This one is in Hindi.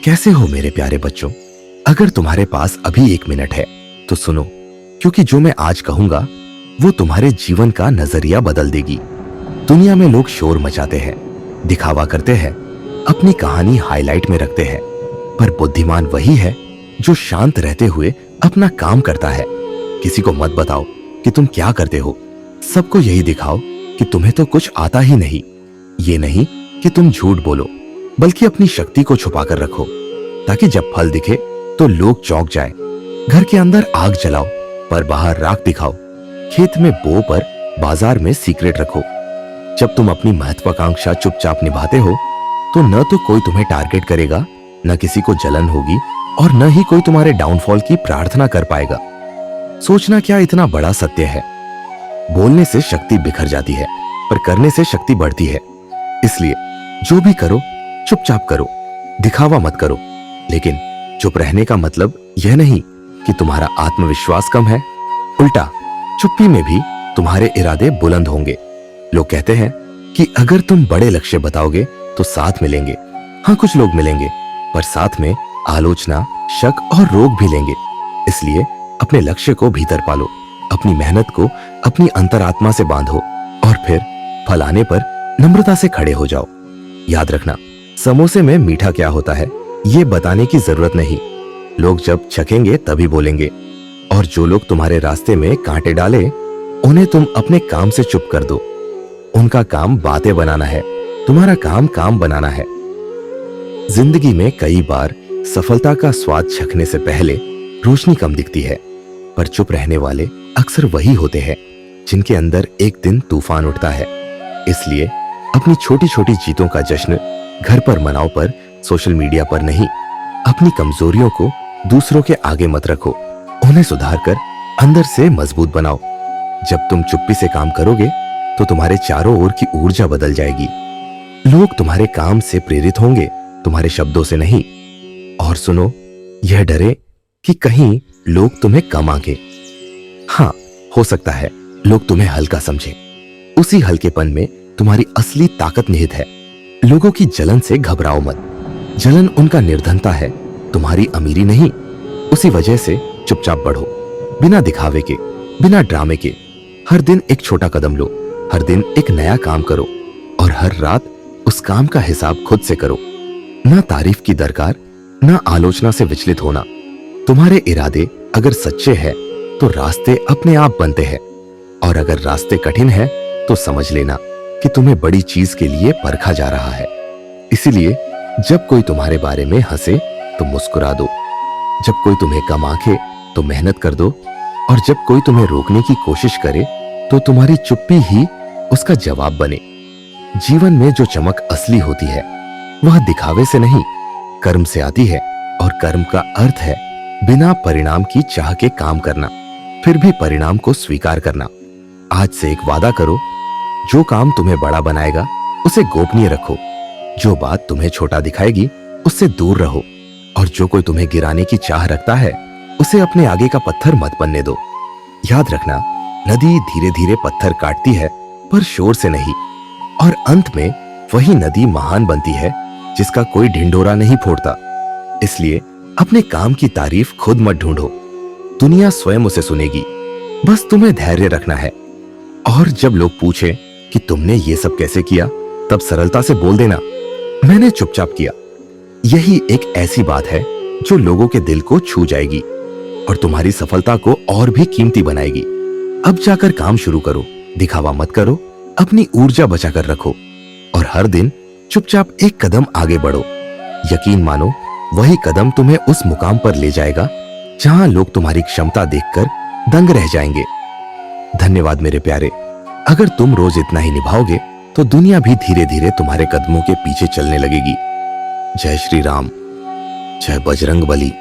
कैसे हो मेरे प्यारे बच्चों? अगर तुम्हारे पास अभी 1 मिनट है तो सुनो, क्योंकि जो मैं आज कहूंगा वो तुम्हारे जीवन का नजरिया बदल देगी। दुनिया में लोग शोर मचाते हैं, दिखावा करते हैं, अपनी कहानी हाईलाइट में रखते हैं, पर बुद्धिमान वही है जो शांत रहते हुए अपना काम करता है। किसी को मत बताओ कि तुम क्या करते हो, सबको यही दिखाओ कि तुम्हें तो कुछ आता ही नहीं। ये नहीं कि तुम झूठ बोलो, बल्कि अपनी शक्ति को छुपा कर रखो, ताकि जब फल दिखे तो लोग चौंक जाए। घर के अंदर आग जलाओ पर बाहर राख दिखाओ, खेत में बो पर बाजार में सीक्रेट रखो। जब तुम अपनी महत्वाकांक्षा चुपचाप निभाते हो तो न तो कोई तुम्हें टारगेट करेगा, न किसी को जलन होगी, और न ही कोई तुम्हारे डाउनफॉल की प्रार्थना कर पाएगा। सोचना क्या इतना बड़ा सत्य है। बोलने से शक्ति बिखर जाती है, पर करने से शक्ति बढ़ती है। इसलिए जो भी करो चुपचाप करो, दिखावा मत करो। लेकिन चुप रहने का मतलब यह नहीं कि तुम्हारा आत्मविश्वास कम है, उल्टा चुप्पी में भी तुम्हारे इरादे बुलंद होंगे। लोग कहते हैं कि अगर तुम बड़े लक्ष्य बताओगे तो साथ मिलेंगे। हाँ, कुछ लोग मिलेंगे, पर साथ में आलोचना, शक और रोक भी लेंगे। इसलिए अपने लक्ष्य को भीतर पालो, अपनी मेहनत को अपनी अंतरात्मा से बांधो, और फिर फल आने पर नम्रता से खड़े हो जाओ। याद रखना, समोसे में मीठा क्या होता है ये बताने की जरूरत नहीं। लोग जब चखेंगे तभी बोलेंगे। और जो लोग तुम्हारे रास्ते में कांटे डाले, उन्हें तुम अपने काम से चुप कर दो। उनका काम बातें बनाना है, तुम्हारा काम काम बनाना है। जिंदगी में कई बार सफलता का स्वाद चखने से पहले रोशनी कम दिखती है, पर चुप रहने वाले अक्सर वही होते हैं जिनके अंदर एक दिन तूफान उठता है। इसलिए अपनी छोटी छोटी जीतों का जश्न घर पर मनाओ, पर सोशल मीडिया पर नहीं। अपनी कमजोरियों को दूसरों के आगे मत रखो, उन्हें सुधार कर अंदर से मजबूत बनाओ। जब तुम चुप्पी से काम करोगे तो तुम्हारे चारों ओर की ऊर्जा बदल जाएगी। लोग तुम्हारे काम से प्रेरित होंगे, तुम्हारे शब्दों से नहीं। और सुनो, यह डरे कि कहीं लोग तुम्हें कम आंके। हाँ, हो सकता है लोग तुम्हें हल्का समझे। उसी हल्केपन में तुम्हारी असली ताकत निहित है। लोगों की जलन से घबराओ मत। जलन उनका निर्धनता है, तुम्हारी अमीरी नहीं। उसी वजह से चुपचाप बढ़ो, बिना दिखावे के, बिना ड्रामे के। हर दिन एक छोटा कदम लो, हर दिन एक नया काम करो, और हर रात उस काम का हिसाब खुद से करो। ना तारीफ की दरकार, ना आलोचना से विचलित होना। तुम्हारे इरादे अगर सच्चे हैं तो रास्ते अपने आप बनते हैं, और अगर रास्ते कठिन हैं तो समझ लेना कि तुम्हें बड़ी चीज के लिए परखा जा रहा है। इसीलिए जब कोई तुम्हारे बारे में हंसे तो मुस्कुरा दो, जब कोई तुम्हें कम आंके तो मेहनत कर दो, और जब कोई तुम्हें रोकने की कोशिश करे तो तुम्हारी चुप्पी ही उसका जवाब बने। जीवन में जो चमक असली होती है वह दिखावे से नहीं, कर्म से आती है। और कर्म का अर्थ है बिना परिणाम की चाह के काम करना, फिर भी परिणाम को स्वीकार करना। आज से एक वादा करो, जो काम तुम्हें बड़ा बनाएगा उसे गोपनीय रखो, जो बात तुम्हें छोटा दिखाएगी उससे दूर रहो, और जो कोई तुम्हें गिराने की चाह रखता है उसे अपने आगे का पत्थर मत बनने दो। याद रखना, नदी धीरे धीरे पत्थर काटती है, पर शोर से नहीं। और अंत में वही नदी महान बनती है जिसका कोई ढिंढोरा नहीं फोड़ता। इसलिए अपने काम की तारीफ खुद मत ढूंढो, दुनिया स्वयं उसे सुनेगी। बस तुम्हें धैर्य रखना है। और जब लोग पूछे कि तुमने ये सब कैसे किया, तब सरलता से बोल देना, मैंने चुपचाप किया। यही एक ऐसी बात है जो लोगों के दिल को छू जाएगी और तुम्हारी सफलता को और भी कीमती बनाएगी। अब जाकर काम शुरू करो, दिखावा मत करो, अपनी ऊर्जा बचाकर रखो, और हर दिन चुपचाप एक कदम आगे बढ़ो। यकीन मानो, वही कदम तुम्हें उस मुकाम पर ले जाएगा जहां लोग तुम्हारी क्षमता देखकर दंग रह जाएंगे। धन्यवाद मेरे प्यारे। अगर तुम रोज इतना ही निभाओगे तो दुनिया भी धीरे धीरे तुम्हारे कदमों के पीछे चलने लगेगी। जय श्री राम, जय बजरंग बली।